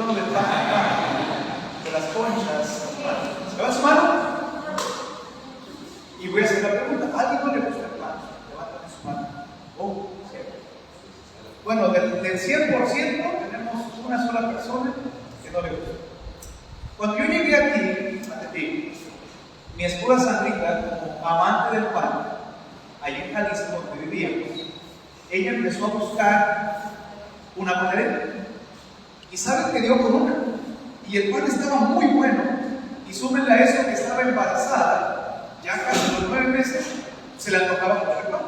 uno del pan, de las conchas. ¿Levanta su mano? Y voy a hacer la pregunta: ¿a alguien no le gusta el pan? Levanten su mano. Oh, sí. Bueno, del 100% tenemos una sola persona que no le gusta. Cuando yo llegué aquí, a Tepic, mi esposa Sandrita, como amante del pan, allí en Jalisco, donde vivíamos, ella empezó a buscar una panadería. ¿Y saben que dio con una? Y el pan estaba muy bueno. Y súmenle a eso que estaba embarazada, ya casi los 9 meses, se le antojaba comer pan.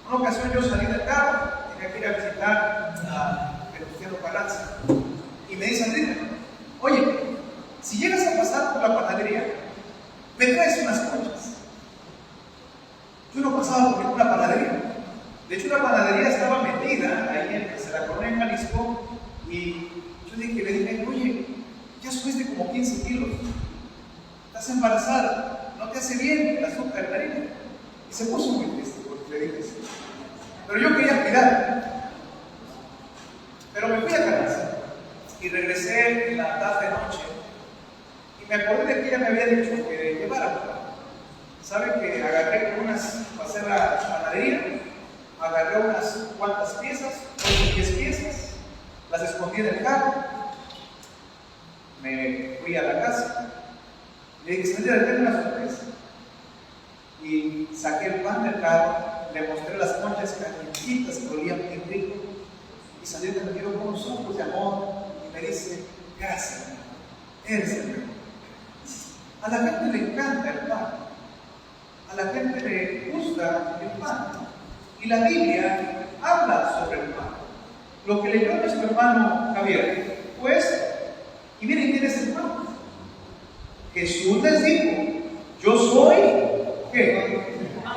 Una ocasión yo salí del carro, tenía que ir a visitar a Venustiano Carranza, y me dice Sandrita: oye, si llegas a pasar por la panadería, me traes unas conchas. Yo no pasaba por ninguna panadería. De hecho, la panadería estaba metida ahí en la colonia en Jalisco, y yo le dije: oye, ya subiste como 15 kilos, estás embarazada, no te hace bien el azúcar en la harina. Y se puso muy triste porque le dije eso. Pero yo quería cuidar. Pero me fui a Carranza y regresé en la tarde-noche. Y me acordé de que ella me había dicho que llevara. ¿Saben que agarré pasé a la panadería, agarré unas cuantas piezas, 8 o 10 piezas, las escondí en el carro, me fui a la casa, le dije: Sandra, tengo una sorpresa. Y saqué el pan del carro, le mostré las conchas calientitas que olían bien rico, y Sandra me miró con unos ojos de amor y me dice: gracias, eres el mejor. A la gente le encanta el pan, a la gente le gusta el pan, y la Biblia habla sobre el pan. Lo que leyó nuestro hermano Javier, pues, y miren quién es el pan. Jesús les dijo: yo soy, ¿qué?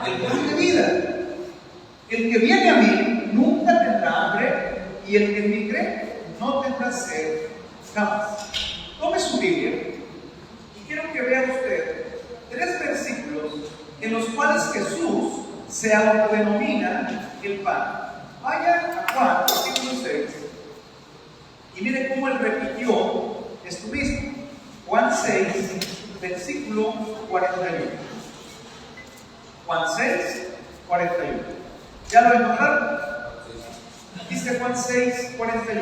El pan de vida. El que viene a mí nunca tendrá hambre, y el que en mí cree no tendrá sed jamás. Tome su Biblia y quiero que vea usted 3 versículos en los cuales Jesús se autodenomina el pan. Vaya a Juan, capítulo 6, y mire cómo él repitió esto mismo. Juan 6, versículo 41. Juan 6, 41. ¿Ya lo encontraron? Dice Juan 6, 41.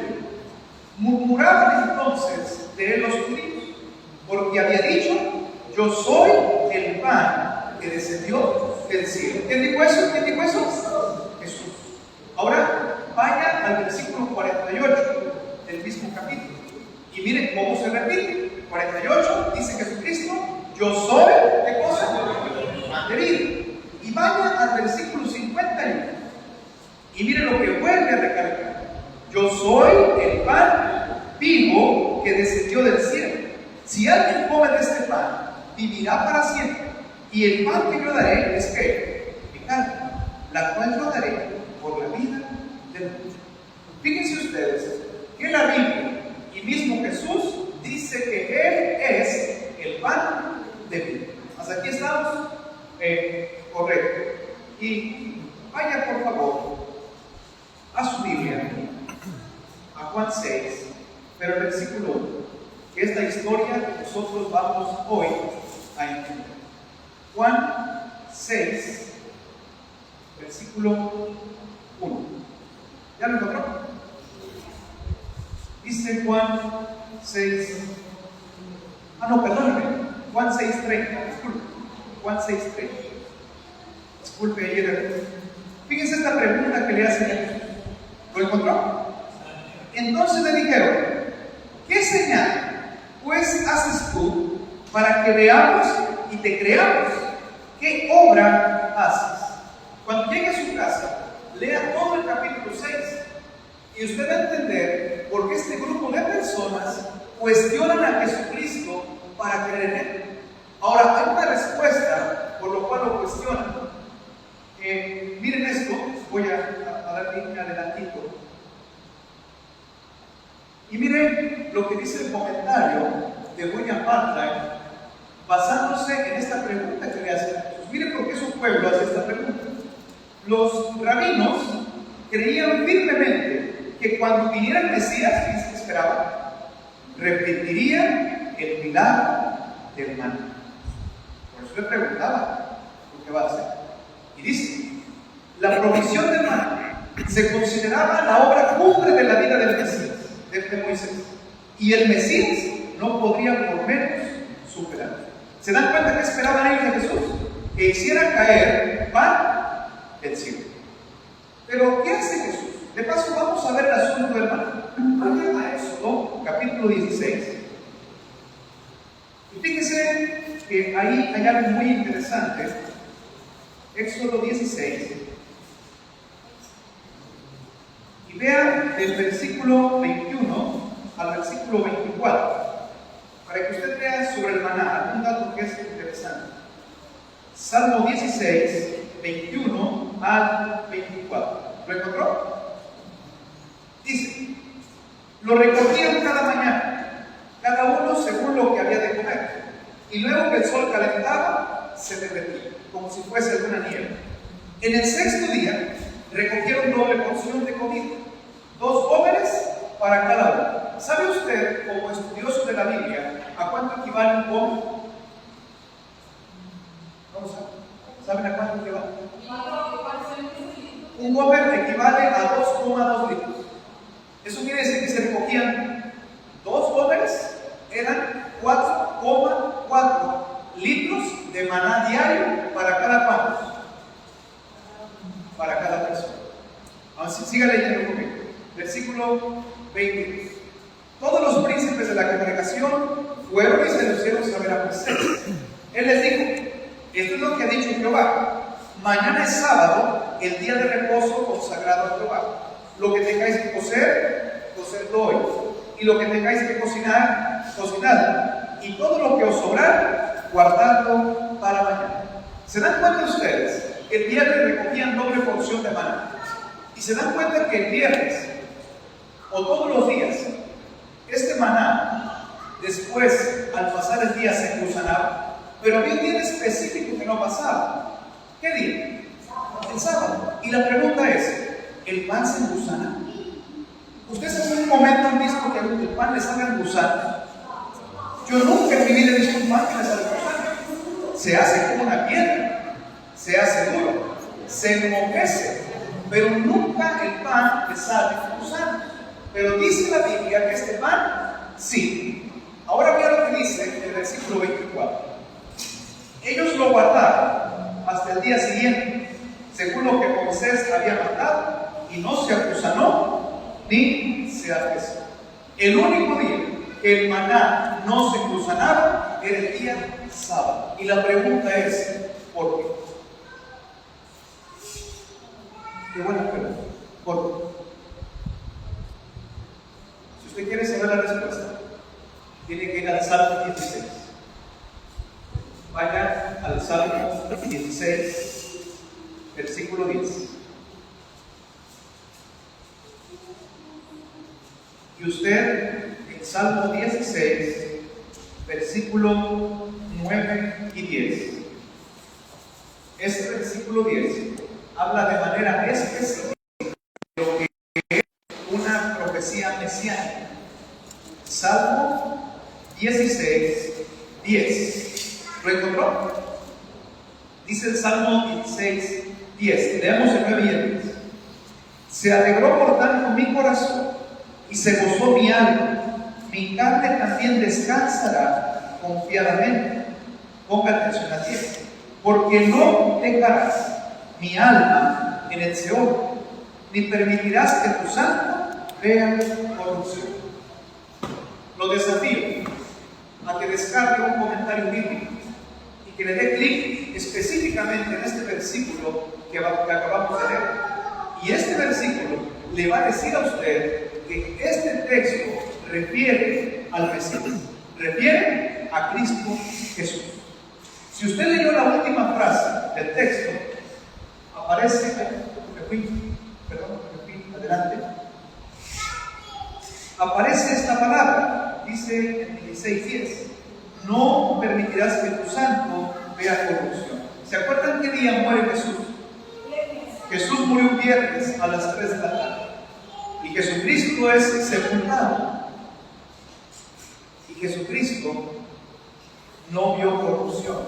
Murmuraban entonces de él los judíos, porque había dicho: yo soy el pan que descendió del cielo. ¿Quién dijo eso? ¿Quién dijo eso? Jesús. Ahora vaya al versículo 48 del mismo capítulo y miren cómo se repite. 48 dice Jesucristo: yo soy, ¿qué cosa? Pan de vida. Y vaya al versículo 51 y miren lo que vuelve a recalcar: yo soy el pan vivo que descendió del cielo. Si alguien come de este pan, vivirá para siempre. Y el pan que yo daré es ¿qué? Mi carne, la cual yo daré por la vida del mundo. Fíjense ustedes que la Biblia y mismo Jesús dice que Él es el pan de vida. Hasta aquí estamos, correcto. Y vaya por favor a su Biblia, a Juan 6, pero el versículo 1, que es la historia que nosotros vamos hoy a entender. Juan 6, versículo 1. ¿Ya lo encontró? Dice Juan 6. Perdóname. Juan 6:30. Disculpe. Juan 6:30. Disculpe, ayer. Fíjense esta pregunta que le hacen a Jesús. ¿Lo encontró? Entonces le dijeron: ¿qué señal pues haces tú para que veamos y te creamos? ¿Qué obra haces? Cuando llegue a su casa, lea todo el capítulo 6 y usted va a entender por qué este grupo de personas cuestionan a Jesucristo para creer en Él. Ahora, hay una respuesta por lo cual lo cuestionan. Miren esto, voy a dar link adelantito. Y miren lo que dice el comentario de William Barclay, basándose en esta pregunta que le hacen a Jesús. Miren por qué su pueblo hace esta pregunta. Los rabinos creían firmemente que cuando viniera el Mesías, ¿qué esperaban? repetiría el milagro del maná. Por eso le preguntaba, ¿por qué va a hacer? Y dice, la provisión del maná se consideraba la obra cumbre de la vida del Mesías, de Moisés. Y el Mesías no podría por menos superarlo. ¿Se dan cuenta que esperaban ellos de Jesús? Que hiciera caer pan del cielo. Pero, ¿qué hace Jesús? De paso, vamos a ver el asunto del maná. Vayan a Éxodo, capítulo 16. Y fíjense que ahí hay algo muy interesante. Éxodo 16. Y vean el versículo 21 al versículo 24. Para que usted vea sobre el maná, un dato que es interesante. Salmo 16, 21 al 24. ¿Lo encontró? Dice, lo recogían cada mañana, cada uno según lo que había de comer, y luego que el sol calentaba, se derretía, como si fuese alguna nieve. En el sexto día, recogieron doble porción de comida, 2 jóvenes para cada uno. ¿Sabe usted, como estudioso de la Biblia, a cuánto equivale un gómez? ¿No lo saben? ¿Saben a cuánto equivale? Un gómez equivale a 2,2 litros. Eso quiere decir que se recogían 2 gómenes, eran 4,4 litros de maná diario para cada pan, para cada persona. Así, siga leyendo conmigo. Versículo 20. Todos los príncipes de la congregación fueron y se lo hicieron saber a Moisés. Él les dijo, esto es lo que ha dicho Jehová, mañana es sábado, el día de reposo consagrado a Jehová. Lo que tengáis que cocer, cocedlo hoy. Y lo que tengáis que cocinar, cocinadlo. Y todo lo que os sobrar, guardadlo para mañana. ¿Se dan cuenta ustedes que el viernes recogían doble porción de maná? Y se dan cuenta que el viernes, o todos los días, este maná, después, al pasar el día, se engusanaba. Pero había un día específico que no pasaba. ¿Qué día? El sábado. Y la pregunta es, ¿el pan se engusana? ¿Ustedes en algún momento han visto que el pan le salga gusano? Yo nunca en mi vida he visto un pan que le salga gusano. Se hace como una piedra, se hace duro, se enmojece, pero nunca el pan le sale gusano. Pero dice la Biblia que este pan, sí. Ahora vean lo que dice en el versículo 24. Ellos lo guardaron hasta el día siguiente, según lo que Moisés había mandado, y no se acusanó ni se apeció. El único día que el maná no se acusanaba era el día sábado. Y la pregunta es, ¿por qué? Qué buena pregunta. ¿Por qué? Si usted quiere saber la respuesta, tiene que ir al Salmo 16. Vaya al Salmo 16, versículo 10. Y usted, en Salmo 16, versículo 9 y 10. Este versículo 10 habla de manera específica de lo que es una profecía mesiánica. Salmo 16, 10. ¿Lo encontró? Dice el Salmo 16, 10. Leamos el 9 y el 10. Se alegró por tanto mi corazón y se gozó mi alma. Mi carne también descansará confiadamente. Ponga atención a tiempo. Porque no dejarás mi alma en el Seol, ni permitirás que tu santo vea corrupción. Lo desafío a que descargue un comentario bíblico y que le dé clic específicamente en este versículo que acabamos de leer. Y este versículo le va a decir a usted que este texto refiere al Mesías, refiere a Cristo Jesús. Si usted leyó la última frase del texto, aparece, adelante, aparece esta palabra, dice en 16:10, no permitirás que tu santo vea corrupción. ¿Se acuerdan qué día muere Jesús? Jesús murió un viernes a las 3 de la tarde y Jesucristo es sepultado Jesucristo no vio corrupción.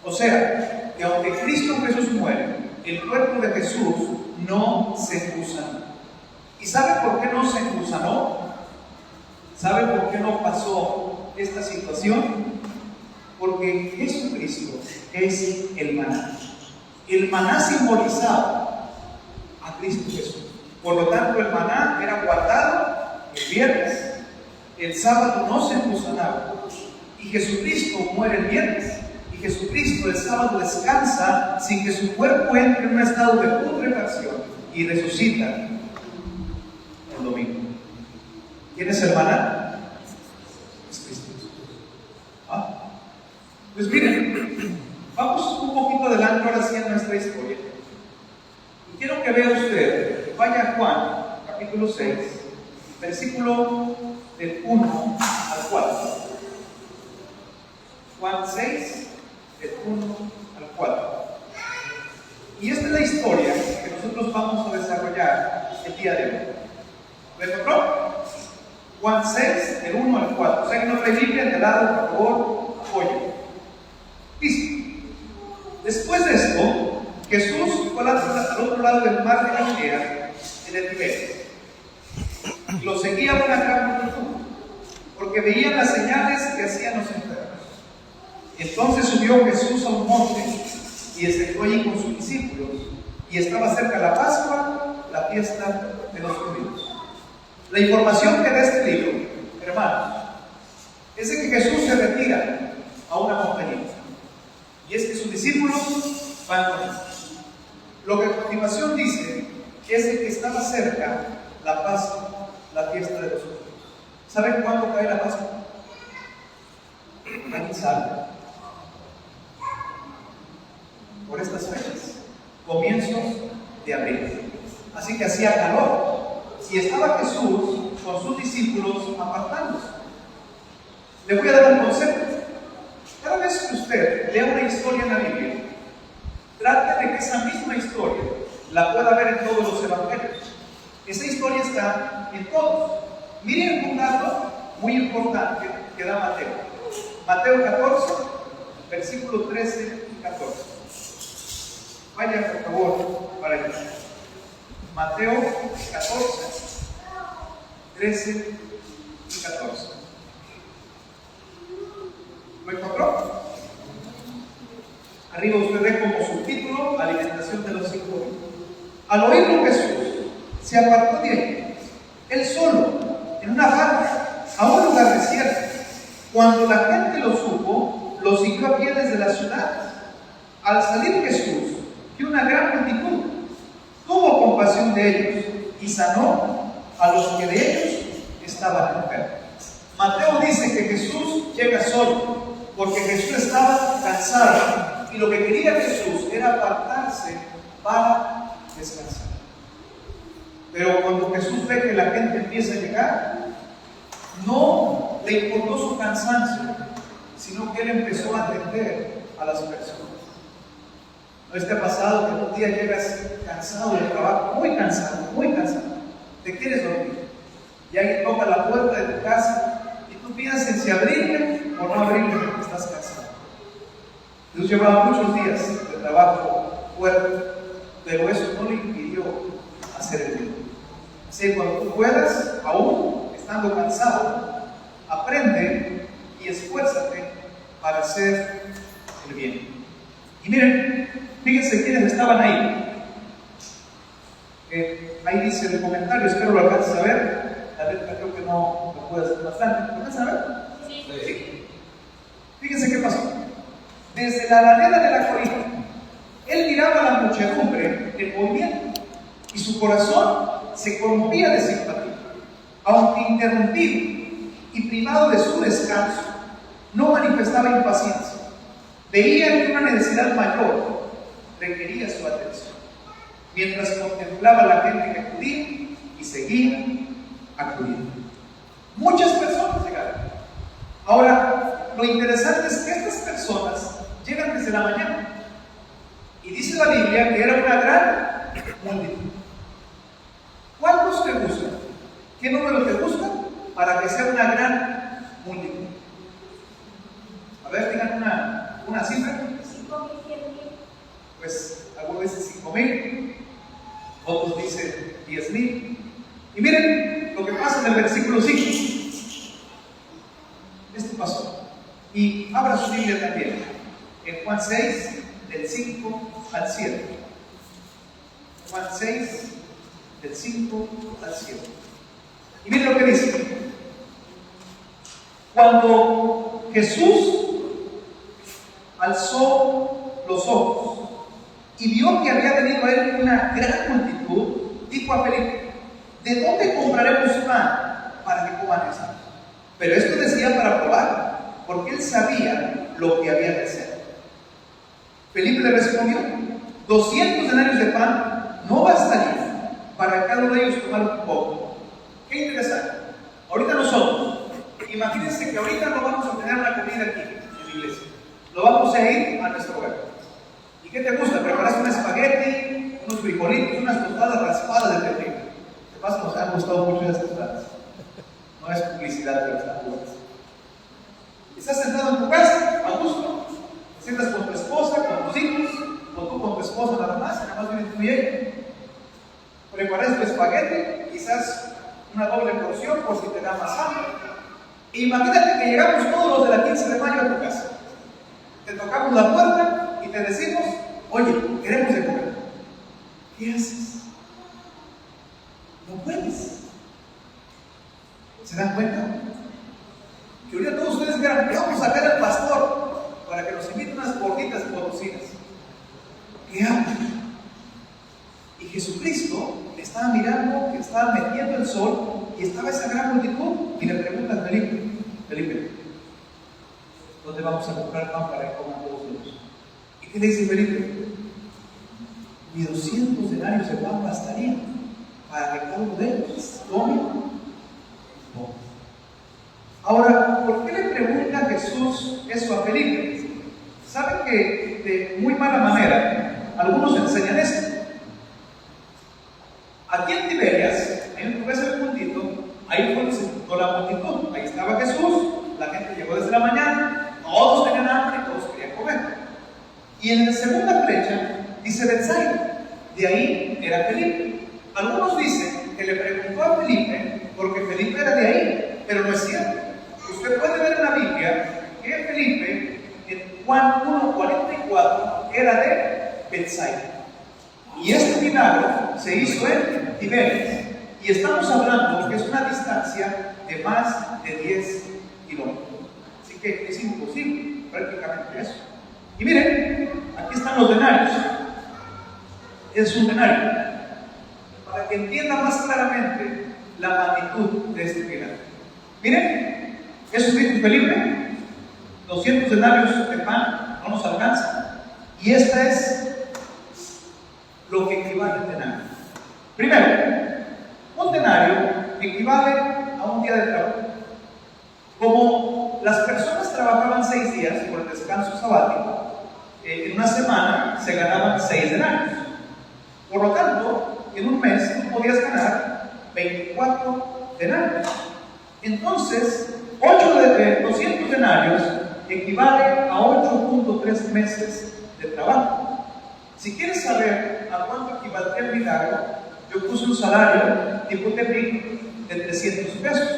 O sea, que aunque Cristo Jesús muere, el cuerpo de Jesús no se engusanó. ¿Y sabe por qué no se engusanó? ¿Sabe por qué no pasó esta situación? Porque Jesucristo es el maná. El maná simbolizaba a Cristo Jesús. Por lo tanto, el maná era guardado el viernes. El sábado no se engusanaba. Y Jesucristo muere el viernes. Y Jesucristo el sábado descansa sin que su cuerpo entre en un estado de putrefacción y resucita el domingo. ¿Quién es el maná? Es Cristo Jesús. Pues miren, vamos un poquito adelante ahora sí en nuestra historia. Y quiero que vea usted, vaya a Juan, capítulo 6, versículo del 1 al 4. Juan 6, del 1 al 4. Y esta es la historia que nosotros vamos a desarrollar el día de hoy. ¿Lo encontró? Juan 6, del 1 al 4. O sea que no trae Biblia de lado, por favor, apoyo. Listo. Después de esto, Jesús fue al otro lado del mar de Galilea, en el Tiberias. Lo seguía una gran multitud, porque veían las señales que hacían los enfermos. Entonces subió Jesús a un monte y se sentó allí con sus discípulos. Y estaba cerca la Pascua, la fiesta de los judíos. La información que da este libro, hermanos, es de que Jesús se retira a una montañita. Y es que sus discípulos van con él. Lo que a continuación dice es de que estaba cerca la Pascua, la fiesta de los judíos. ¿Saben cuándo cae la Pascua? Nadie sabe. Por estas fechas, comienzos de abril. Así que hacía calor y estaba Jesús con sus discípulos apartándose. Le voy a dar un concepto. Cada vez que usted lea una historia en la Biblia, trate de que esa misma historia la pueda ver en todos los evangelios. Esa historia está en todos. Miren un dato muy importante que da Mateo. Mateo 14, versículos 13 y 14. Vaya por favor para allá. Mateo 14, 13 y 14. ¿Lo encontró? Arriba usted ve como subtítulo alimentación de los 5.000. Al oírlo Jesús se apartó de ahí, él solo, en una barca, a un lugar desierto. Cuando la gente lo supo, lo siguió a pie desde la ciudad. Al salir Jesús, vio una gran multitud, tuvo compasión de ellos y sanó a los que de ellos estaban enfermos. Mateo dice que Jesús llega solo, porque Jesús estaba cansado y lo que quería Jesús era apartarse para descansar. Pero cuando Jesús ve que la gente empieza a llegar, no le importó su cansancio, sino que él empezó a atender a las personas. ¿No te ha pasado que un día llegas cansado del trabajo, muy cansado, te quieres dormir y alguien toca la puerta de tu casa y tú piensas en si abrirle o no abrirle porque estás cansado? Dios llevaba muchos días de trabajo fuerte, pero eso no le impidió hacer el bien. Así que cuando tú puedas, aún estando cansado, aprende y esfuérzate para hacer el bien. Y miren, fíjense quiénes estaban ahí. Ahí dice el comentario, espero lo alcances a ver. La letra creo que no lo puede hacer bastante. ¿Lo alcanzas a ver? Sí. Fíjense qué pasó. Desde la ladera de la colina, él miraba a la muchedumbre en movimiento y su corazón se corrompía de simpatía. Aunque interrumpido y privado de su descanso, no manifestaba impaciencia. Veía que una necesidad mayor requería su atención, mientras contemplaba a la gente que acudía y seguía acudiendo. Muchas personas llegaron. Ahora, lo interesante es que estas personas llegan desde la mañana. Y dice la Biblia que era una gran multitud. ¿Cuántos te gustan? ¿Qué número te gusta para que sea una gran multitud? ver, digan una cifra. 5.100.000. Pues algunos dicen 5,000, otros dicen 10,000. Y miren lo que pasa en el versículo 5. Esto pasó. Y abra su Biblia también. En Juan 6, del 5 al 7. Juan 6, del 5 al 7. Y miren lo que dice. Cuando Jesús alzó los ojos y vio que había venido a él una gran multitud, dijo a Felipe: ¿de dónde compraremos pan para que coman esto? Pero esto decía para probar, porque él sabía lo que había de hacer. Felipe le respondió: 200 denarios de pan no bastaría para cada uno de ellos tomar un poco. Qué interesante. Ahorita nosotros, imagínense que ahorita no vamos a tener una comida aquí en la iglesia. Lo vamos a ir a nuestro hogar. ¿Y qué te gusta? Preparas un espagueti, unos frijolitos, unas tostadas raspadas de pepino. De paso, nos han gustado mucho esas tostadas. No es publicidad, pero están buenas. Estás sentado en tu casa, a gusto, te sientas con tu esposa, con tus hijos, o tú con tu esposa nada más vienes tú y ella. Preparas tu espagueti, quizás una doble porción por si te da más hambre. E imagínate que llegamos todos los de la 15 de mayo a tu casa. Te tocamos la puerta y te decimos: oye, queremos de comer. ¿Qué haces? No puedes. ¿Se dan cuenta? Que ahorita todos ustedes digan: vamos a sacar al pastor para que nos invite unas gorditas potosinas. ¿Qué hago? Y Jesucristo estaba mirando que estaba metiendo el sol y estaba esa gran multitud y le pregunta a Felipe, ¿dónde vamos a comprar pan para que coman todos ellos? ¿Y qué le dice Felipe? Ni 200 denarios de pan bastaría para que cada uno de ellos tome. No. Ahora, ¿por qué le pregunta Jesús eso a Felipe? ¿Saben que de muy mala manera algunos enseñan esto? Aquí en Tiberias, ahí tú ves el puntito, ahí fue donde se juntó la multitud. Ahí estaba Jesús, la gente llegó desde la mañana, todos tenían hambre y todos querían comer. Y en la segunda flecha dice Betsaida, de ahí era Felipe. Algunos dicen que le preguntó a Felipe porque Felipe era de ahí, pero no es cierto. Usted puede ver en la Biblia que Felipe, en Juan 1:44, era de Betsaida. Y este milagro se hizo en Tiberias. Y estamos hablando que es una distancia de más de 10 kilómetros. Así que es imposible prácticamente eso. Y miren, aquí están los denarios. Es un denario. Para que entienda más claramente la magnitud de este milagro. Miren, eso dijo Felipe: 200 denarios de pan no nos alcanza. Y esta es lo que equivale al denario. Primero, un denario equivale a un día de trabajo. Como las personas trabajaban 6 días por el descanso sabático, en una semana se ganaban 6 denarios. Por lo tanto, en un mes tú podías ganar 24 denarios. Entonces, 200 denarios equivale a 8.3 meses de trabajo. Si quieres saber a cuánto equivaldría el milagro, yo puse un salario tipo Tepic de 300 pesos,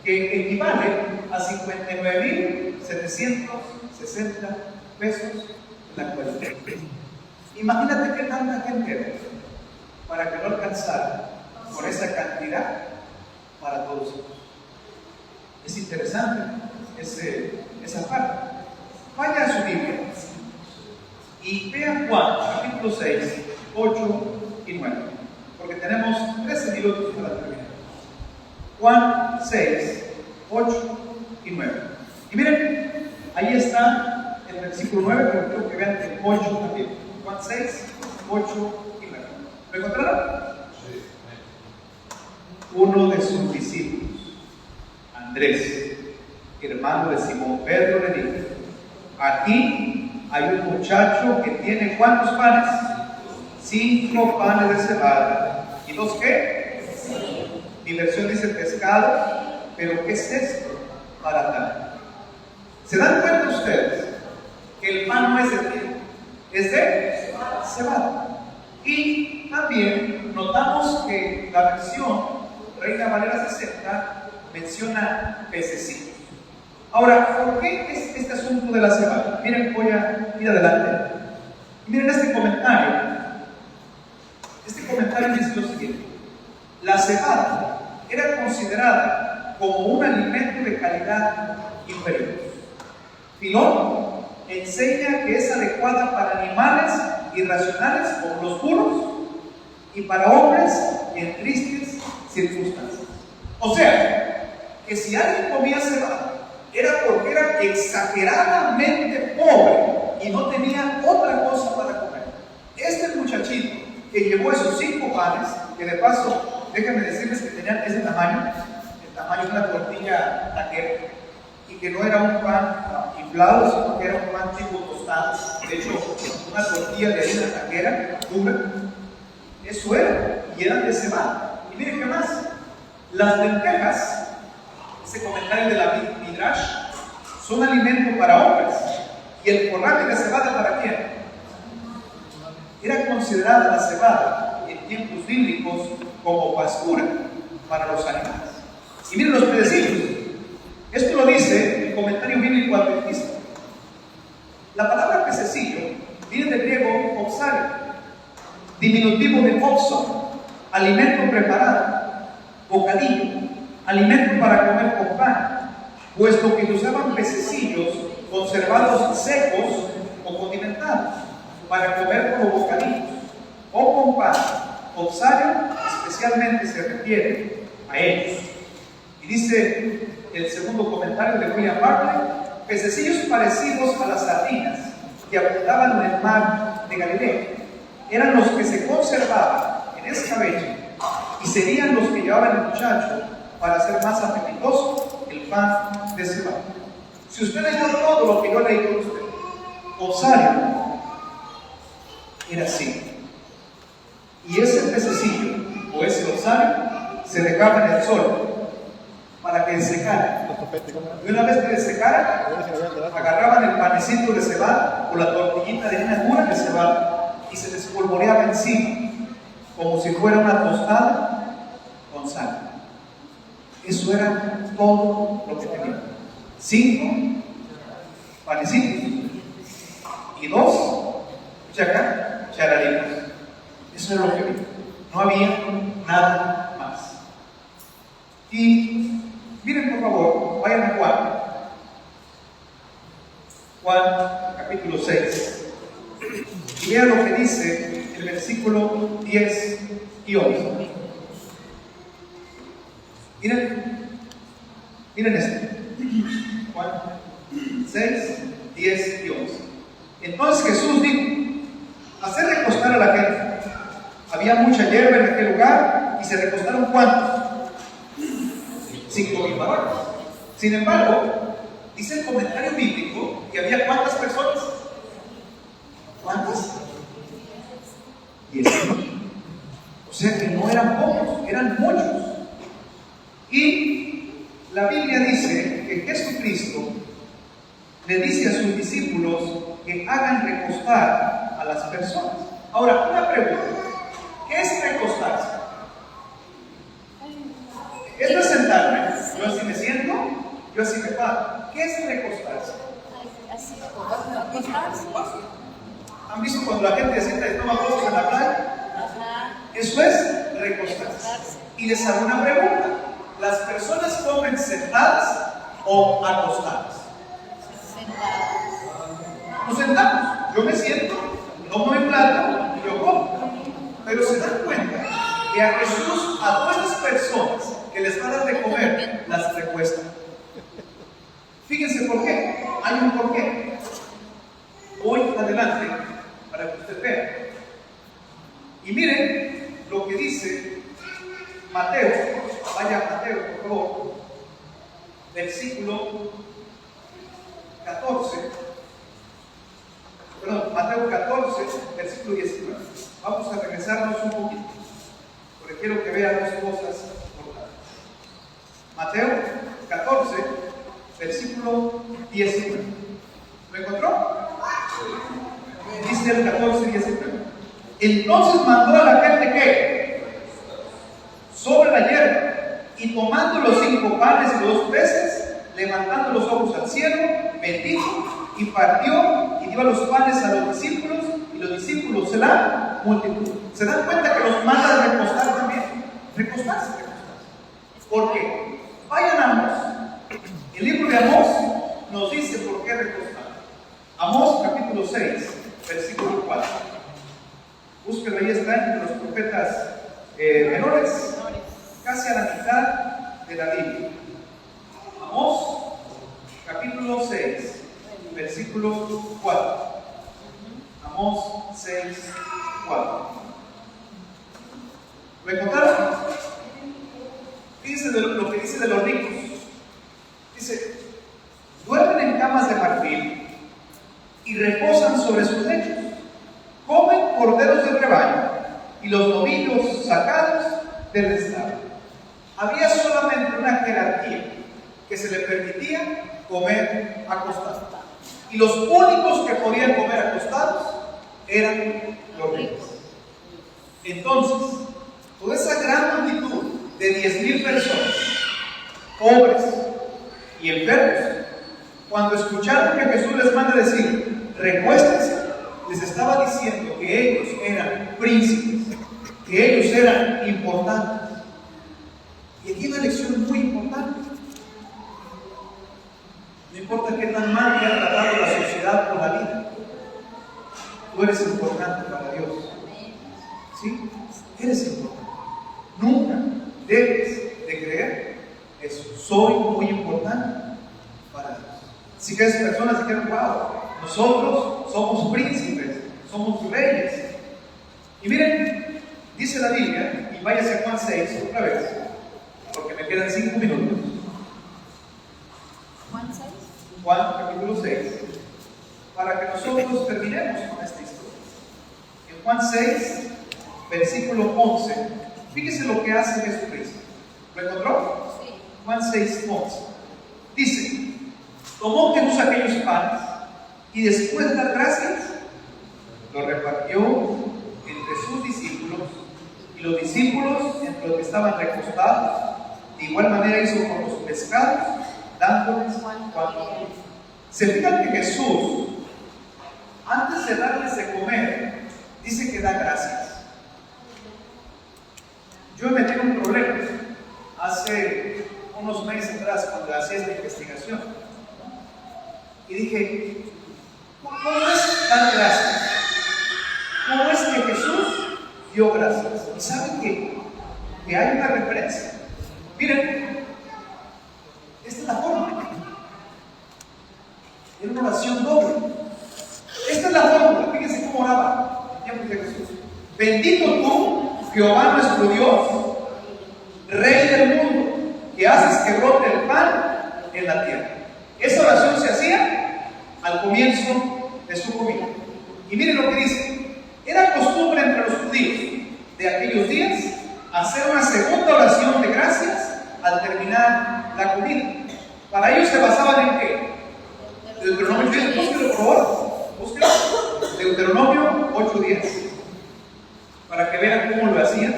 que equivale a 59,760 pesos en la actualidad. Imagínate qué tanta gente era para que no alcanzara con esa cantidad para todos ellos. Es interesante esa parte. Vaya a su Biblia y vean Juan, capítulo 6, 8 y 9, porque tenemos 13 minutos para terminar. Juan 6, 8 y 9. Y miren, ahí está el versículo 9, pero creo que vean el 8 también. Juan 6, 8 y 9. ¿Lo encontraron? Sí. Uno de sus discípulos, Andrés, hermano de Simón Pedro, le dijo: aquí hay un muchacho que tiene ¿cuántos panes? 5 panes de cebada. ¿Y 2 qué? Sí. Mi versión dice pescado, pero ¿qué es esto para tal? ¿Se dan cuenta ustedes que el pan no es de trigo? Es de cebada. Y también notamos que la versión Reina Valera 60 menciona pececillos. Ahora, ¿por qué es este asunto de la cebada? Miren, voy a ir adelante. Y miren este comentario. Este comentario dice lo siguiente: la cebada era considerada como un alimento de calidad inferior. Filón enseña que es adecuada para animales irracionales como los burros y para hombres en tristes circunstancias. O sea, que si alguien comía cebada era porque era exageradamente pobre y no tenía otra cosa para comer. Este muchachito que llevó esos 5 panes, que de paso, déjenme decirles que tenían ese tamaño, el tamaño de una tortilla taquera, y que no era un pan inflado, sino que era un pan tipo tostado. De hecho, una tortilla de harina taquera dura, eso era, y eran de cebada. Y miren qué más, las lentejas, ese comentario de la Midrash, son alimento para hombres, y el forraje de cebada ¿para quién? Era considerada la cebada en tiempos bíblicos como pastura para los animales. Y miren los pececillos. Esto lo dice el comentario bíblico adventista. La palabra pececillo viene del griego oxario, diminutivo de oxo, alimento preparado, bocadillo, alimento para comer con pan, puesto que se usaban pececillos conservados secos o condimentados para comer como bocadillos o con pan. Oxario especialmente se refiere a ellos. Y dice el segundo comentario de William Barclay: pececillos parecidos a las sardinas que abundaban en el mar de Galilea eran los que se conservaban en escabeche y serían los que llevaban el muchacho para hacer más apetitoso el pan de cebada. Si usted leyó todo lo que yo leí con usted, oxario era así. Y ese pececillo o ese oxario se dejaba en el sol para que secara. Y una vez que secara, agarraban el panecito de cebada o la tortillita de harina dura de cebada y se les polvoreaba encima como si fuera una tostada con sal. Eso era todo lo que tenía. 5 panecitos y 2 charalitos. Eso es lo que vi. No había nada más. Y miren, por favor, vayan a Juan. Juan, capítulo 6. Y vean lo que dice el versículo 10 y 11. Miren esto. Juan 6, 10 y 11. Entonces Jesús dijo: haced recostar a la gente. Había mucha hierba en aquel lugar y se recostaron ¿cuántos? 5,000 varones. Sin embargo, dice el comentario bíblico que había ¿cuántas personas? ¿Cuántas? 10,000. O sea que no eran pocos, eran muchos. Y la Biblia dice que Jesucristo le dice a sus discípulos que hagan recostar a las personas. Ahora, una pregunta: ¿qué es recostarse? ¿Es no sentarme? Yo así me siento, yo así me paro. ¿Qué es recostarse? ¿Han visto cuando la gente se sienta y toma fotos en la playa? Eso es recostarse. Y les hago una pregunta: ¿las personas comen sentadas o acostadas? Nos sentamos. Yo me siento, tomo mi plato y yo como. Pero se dan cuenta que a Jesús, a todas las personas que les va a dar de comer, las recuestan. Fíjense por qué. Hay un por qué. Voy adelante para que usted vea. Y miren lo que dice Mateo. Vaya a Mateo, por favor. Versículo 14. Perdón, Mateo 14, versículo 19. Vamos a regresarnos un poquito, porque quiero que vean dos cosas importantes. Mateo 14, versículo 19. ¿Lo encontró? Dice el 14, 19. Entonces mandó a la gente que sobre la hierba, y tomando los 5 panes y los 2 peces, levantando los ojos al cielo, bendijo y partió y dio los panes a los discípulos, y los discípulos se la multitud. ¿Se dan cuenta que los manda a recostar también? Recostarse. ¿Por qué? Vayan a Amós. El libro de Amós nos dice por qué recostar. Amós capítulo 6, versículo 4. Búsquenlo, ahí está entre los profetas menores, casi a la mitad de la Biblia. Amós capítulo 6, versículo 4. Amós 6, 4. ¿Lo encontraron? Fíjense lo que dice de los ricos. Dice: duermen en camas de marfil y reposan sobre sus lechos. Comen corderos del rebaño y los novillos sacados del establo. Había solamente una jerarquía que se le permitía comer acostado. Y los únicos que podían comer acostados eran los ricos. Entonces, toda esa gran multitud de 10,000 personas, pobres y enfermos, cuando escucharon que Jesús les manda decir: recuéstense, les estaba diciendo que ellos eran príncipes, que ellos eran importantes. Y aquí hay una lección muy importante. No importa qué tan mal te ha tratado la sociedad por la vida, tú eres importante para Dios. ¿Sí? Eres importante. Nunca debes de creer eso. Soy muy importante para Dios. Así que esas personas dijeron: wow, nosotros somos príncipes, somos reyes. Y miren, dice la Biblia, y váyase a Juan 6 otra vez, porque me quedan 5 minutos. ¿Juan 6? Juan capítulo 6, para que nosotros terminemos con esta historia. En Juan 6, versículo 11, fíjese lo que hace Jesucristo. ¿Lo encontró? Sí. Juan 6, 11. Dice: tomó Jesús aquellos panes y después de dar gracias, los repartió entre sus discípulos, y los discípulos entre los que estaban recostados. De igual manera hizo con los pescados, dándoles cuanto. Se fijan que Jesús, antes de darles de comer, dice que da gracias. Yo me metí en un problema hace unos meses atrás cuando hacía esta investigación y dije: ¿cómo es dar gracias? ¿Cómo es que Jesús dio gracias? ¿Y saben que hay una referencia? Miren, esta es la fórmula. Era una oración doble. Esta es la fórmula. Fíjense cómo oraba en tiempos de Jesús: bendito tú, Jehová nuestro Dios, Rey del mundo, que haces que brote el pan en la tierra. Esa oración se hacía al comienzo de su comida. Y miren lo que dice: era costumbre entre los judíos de aquellos días hacer una segunda oración de gracias al terminar la comida. Para ellos se basaban en ¿qué? Deuteronomio 10, búsquelo por favor, búsquelo. Deuteronomio 8:10, para que vean cómo lo hacían.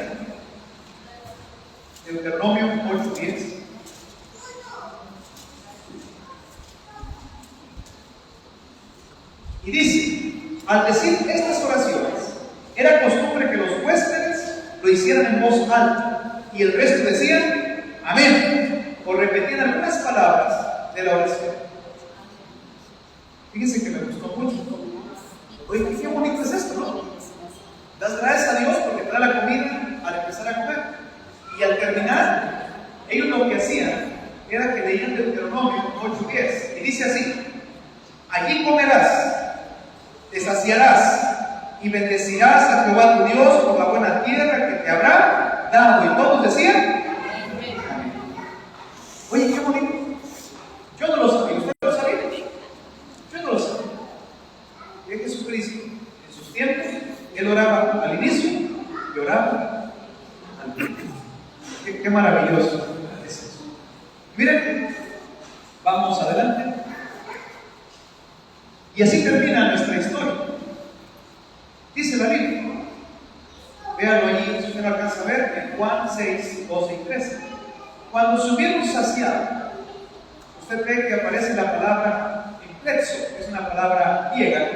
Deuteronomio 8:10. Y dice: al decir estas oraciones, era costumbre que los huéspedes lo hicieran en voz alta, y el resto decían amén, o repetían algunas palabras de la oración. Fíjense que me gustó mucho. Oye, qué bonito es esto, ¿no? Das gracias a Dios porque te da la comida al empezar a comer. Y al terminar, ellos lo que hacían era que leían Deuteronomio 8:10. Y dice así: allí comerás, te saciarás y bendecirás a Jehová tu Dios por la buena tierra que te habrá dado. Y todos decían amén. Oye, qué bonito. Yo no lo sabía. ¿Usted lo sabía? Yo no lo sabía. Y Jesucristo, en sus tiempos, él oraba al inicio y oraba al final. Qué maravilloso es eso. Miren, vamos adelante. Y así termina nuestra historia. Dice la Biblia, véanlo allí, si usted lo alcanza a ver, en Juan 6, 12 y 13. Cuando se hubieron saciado, usted ve que aparece la palabra implexo, que es una palabra griega,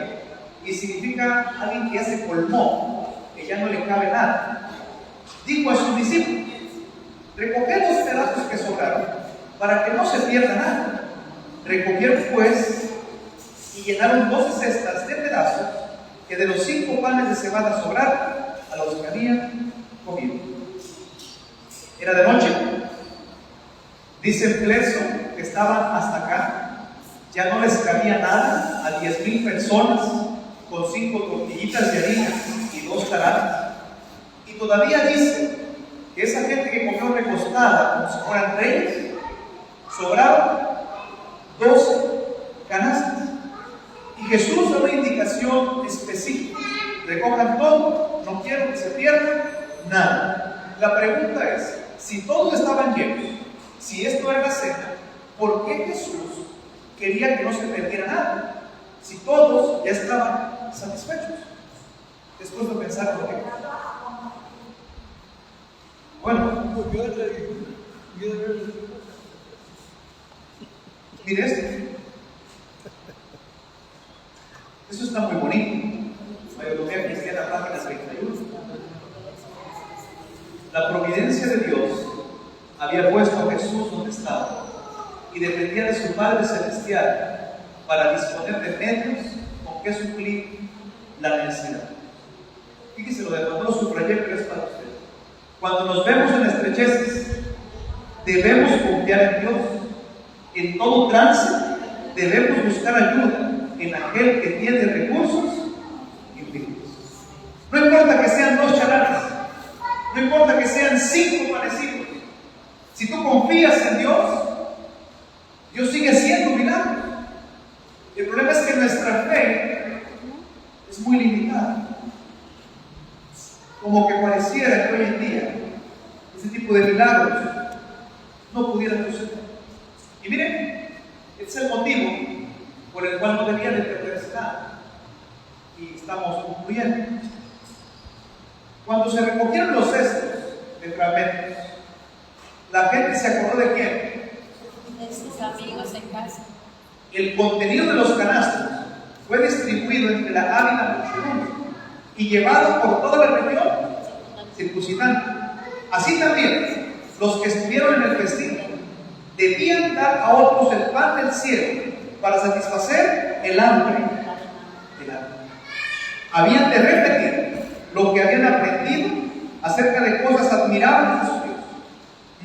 y significa alguien que ya se colmó, que ya no le cabe nada. Dijo a sus discípulos, recoged los pedazos que sobraron, para que no se pierda nada. Recogieron pues, y llenaron 12 cestas de pedazos, que de los 5 panes de cebada sobraron a los que habían comido. Era de noche. Dice el Pleso que estaban hasta acá, ya no les cabía nada a 10,000 personas con 5 tortillitas de harina y 2 taradas. Y todavía dice que esa gente que comió recostada como si fueran reyes, sobraron 12 canastas. Y Jesús da una indicación específica: recojan todo, no quiero que se pierda nada. La pregunta es, si todos estaban llenos, si esto era la cena, ¿por qué Jesús quería que no se perdiera nada? Si todos ya estaban satisfechos. Después de pensar por qué. Bueno, mire esto. Eso está muy bonito. Mayordomía Cristiana, página 31. La providencia de Dios había puesto a Jesús donde estaba y dependía de su Padre Celestial para disponer de medios con que suplir la necesidad. Fíjese, lo demás lo subrayé, pero es para usted. Cuando nos vemos en estrecheces, debemos confiar en Dios. En todo trance, debemos buscar ayuda en aquel que tiene recursos infinitos. No importa que sean 2 charanas, no importa que sean 5 panecitos. Si tú confías en Dios, Dios sigue siendo un milagro. El problema es que nuestra fe es muy limitada. Como que pareciera que hoy en día ese tipo de milagros no pudieran suceder. Y miren, ese es el motivo por el cual no debía de perderse nada. Y estamos concluyendo. Cuando se recogieron los cestos de fragmentos, la gente se acordó de quién? De sus amigos en casa. El contenido de los canastos fue distribuido entre la ávida muchedumbre y llevado por toda la región circundante. Así también, los que estuvieron en el festín debían dar a otros el pan del cielo para satisfacer el hambre del alma. Habían de repetir lo que habían aprendido acerca de cosas admirables de su Dios.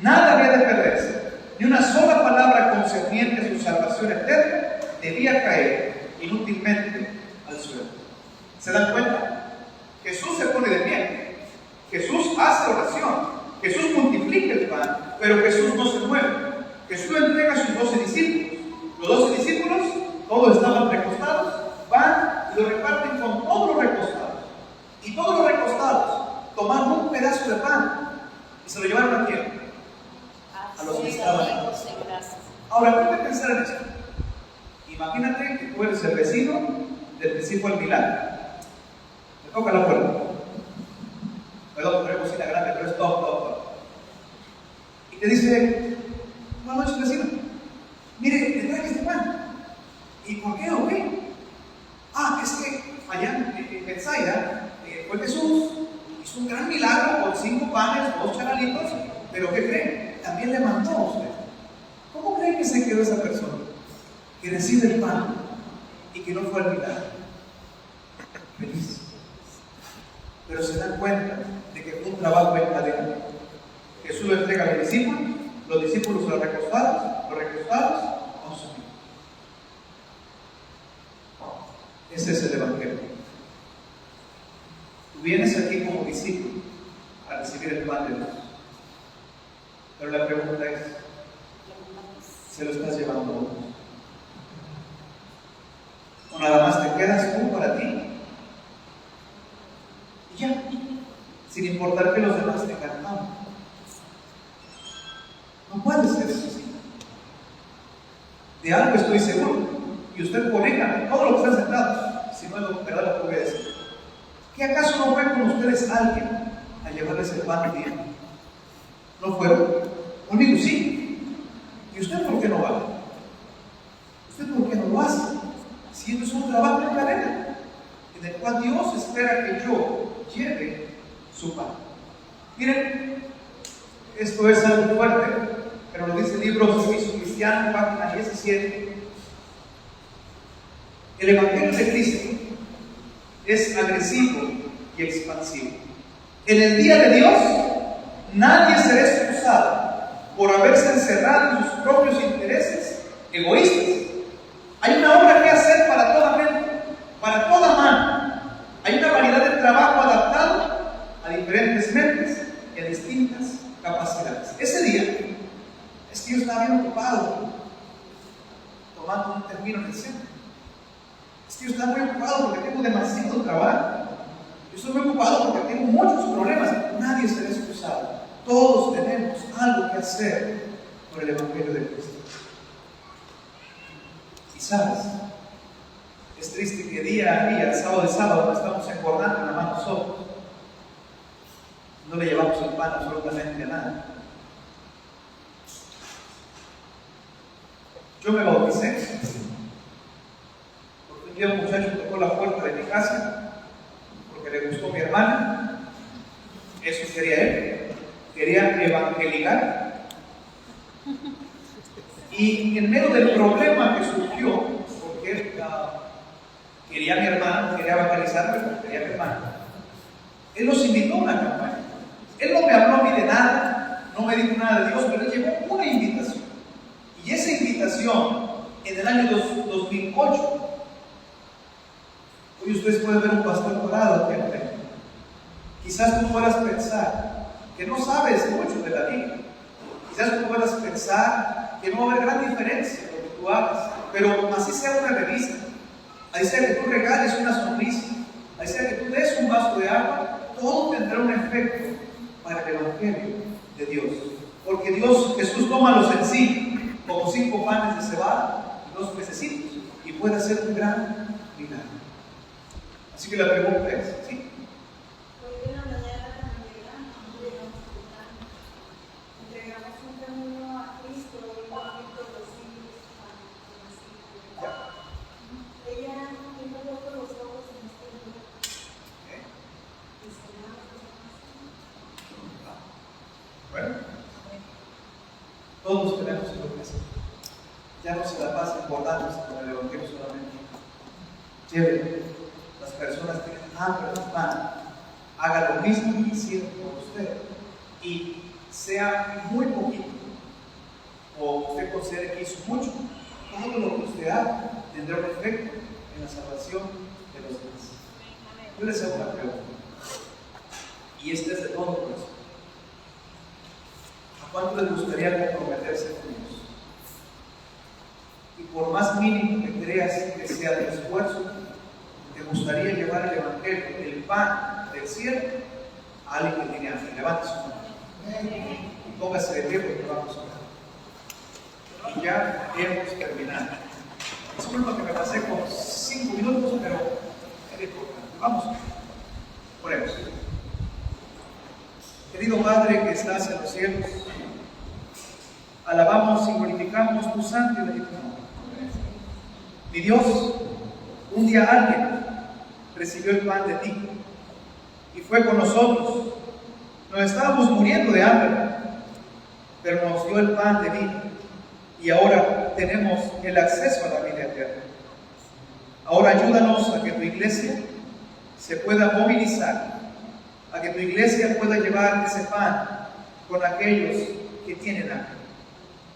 Nada había de perderse, ni una sola palabra concerniente a su salvación eterna debía caer inútilmente al suelo. ¿Se dan cuenta? Jesús se pone de pie, Jesús hace oración, Jesús multiplica el pan, pero Jesús no se mueve. Jesús entrega a sus 12 discípulos. Los 12 discípulos, todos estaban recostados, van y lo reparten con todos los recostados. Y todos los recostados tomaron un pedazo de pan y se lo llevaron a quién? A los que estaban ahí. Ahora, ponte a pensar en esto. Imagínate que tú eres el vecino del que sí fue el milagro. Me toca la puerta. Perdón, pero es cocina grande, pero es top. Y te dice, buenas noches, vecino. Mire, te traje este pan. ¿Y por qué o qué? Es que allá en Betsaida fue Jesús, hizo un gran milagro con 5 panes, 2 chanalitos, pero ¿qué creen? También le mandó a usted. ¿Cómo creen que se quedó esa persona? Que recibe el pan y que no fue el milagro. Feliz. Pero se dan cuenta de que fue un trabajo en cadena. Jesús lo entrega a los discípulos los recostados con sus amigos. Ese es el Evangelio. Tú vienes aquí como discípulo a recibir el pan de Dios. Pero la pregunta es, ¿se lo estás llevando a otros? ¿O nada más te quedas tú para ti? Y ya, sin importar que los demás tengan hambre. No puede ser eso así. De algo estoy seguro. y usted corrija todos los que están sentados, si no es verdad lo que voy a decir. ¿Qué acaso no fue con ustedes alguien a llevarles el pan del día? ¿No fueron? Conmigo sí. ¿Y usted por qué no va? ¿Usted por qué no lo hace? Si esto es un trabajo en cadena, en el cual Dios espera que yo lleve su pan. Miren, esto es algo fuerte, pero lo dice el libro Servicio Cristiano, página 17. El Evangelio de Cristo es agresivo y expansivo. En el día de Dios, nadie será excusado por haberse encerrado en sus propios intereses egoístas. Hay una obra que hacer para toda mente, para toda mano. Hay una variedad de trabajo adaptado a diferentes mentes y a distintas capacidades. Ese día es que yo estaba bien ocupado tomando un termino en el centro. Es que yo estaba muy ocupado porque tengo demasiado trabajo. Yo estoy muy ocupado porque tengo muchos problemas. Nadie será excusado. Todos tenemos algo que hacer por el Evangelio de Cristo. Y sabes, es triste que día a día, sábado de sábado, nos estamos engordando en la mano nosotros. No le llevamos el pan absolutamente a nada. Yo me bauticé porque un día un muchacho tocó la puerta de mi casa porque le gustó mi hermana. Eso quería él. Quería evangelizar. Y en medio del problema que surgió, porque él quería a mi hermano, quería evangelizar, pero quería a mi hermano, él nos invitó a una campaña. Él no me habló a mí de nada, no me dijo nada de Dios, pero él llevó una invitación. Y esa invitación, en el año 2008, hoy ustedes pueden ver un pastor dorado aquí enfrente. Quizás tú puedas pensar que no sabes mucho de la Biblia. Quizás tú puedas pensar que no va a haber gran diferencia en lo que tú hagas, pero así sea una revista, así sea que tú regales una sonrisa, así sea que tú des un vaso de agua, todo tendrá un efecto para el Evangelio de Dios. Porque Jesús toma lo sencillo, como 5 panes de cebada y 2 pececitos, y puede hacer un gran milagro. Así que la pregunta es, ¿sí? Bueno, todos tenemos lo que hacer. Ya no se la pasen engordándose con el Evangelio solamente. Lleven, las personas tienen hambre de pan. Haga lo mismo que hicieron por usted. Y sea muy poquito, o usted considere que hizo mucho, todo lo que usted haga tendrá un efecto en la salvación de los demás. Yo les hago una pregunta. Y esta es de todo corazón. ¿A cuánto les gustaría comprometerse con Dios? Y por más mínimo que creas que sea tu esfuerzo, te gustaría llevar el Evangelio, el pan del cielo, a alguien que tiene hambre. Levante su mano. Y póngase de pie porque vamos a orar. Y ya hemos terminado. Disculpa que me pasé con 5 minutos, pero es importante. Vamos. Oremos. Querido Padre que estás en los cielos, alabamos y glorificamos tu santo y bendito nombre. Mi Dios, un día alguien recibió el pan de ti y fue con nosotros. Nos estábamos muriendo de hambre, pero nos dio el pan de vida y ahora tenemos el acceso a la vida eterna. Ahora ayúdanos a que tu iglesia se pueda movilizar, a que tu iglesia pueda llevar ese pan con aquellos que tienen hambre,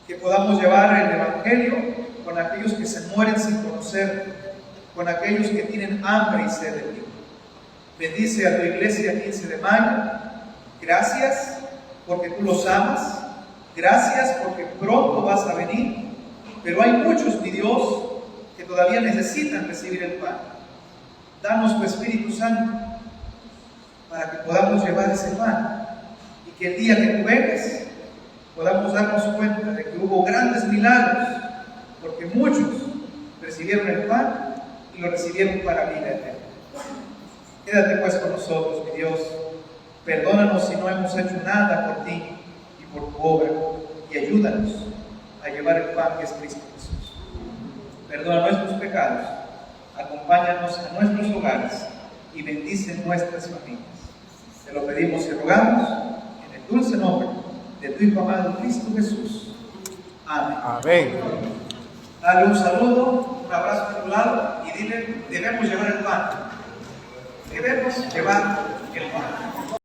que podamos llevar el Evangelio con aquellos que se mueren sin conocer, con aquellos que tienen hambre y sed de ti. Bendice a tu iglesia 15 de mayo. Gracias porque tú los amas. Gracias porque pronto vas a venir. Pero hay muchos, mi Dios, que todavía necesitan recibir el pan. Danos tu Espíritu Santo para que podamos llevar ese pan y que el día que tú vengas podamos darnos cuenta de que hubo grandes milagros, porque muchos recibieron el pan y lo recibieron para vida eterna. Quédate pues con nosotros, mi Dios. Perdónanos si no hemos hecho nada por ti y por tu obra, y ayúdanos a llevar el pan que es Cristo Jesús. Perdona nuestros pecados, acompáñanos a nuestros hogares y bendice nuestras familias. Te lo pedimos y rogamos en el dulce nombre de tu Hijo amado Cristo Jesús. Amén. Amén. Dale un saludo, un abrazo a tu lado y dile, debemos llevar el pan. Debemos llevar el pan.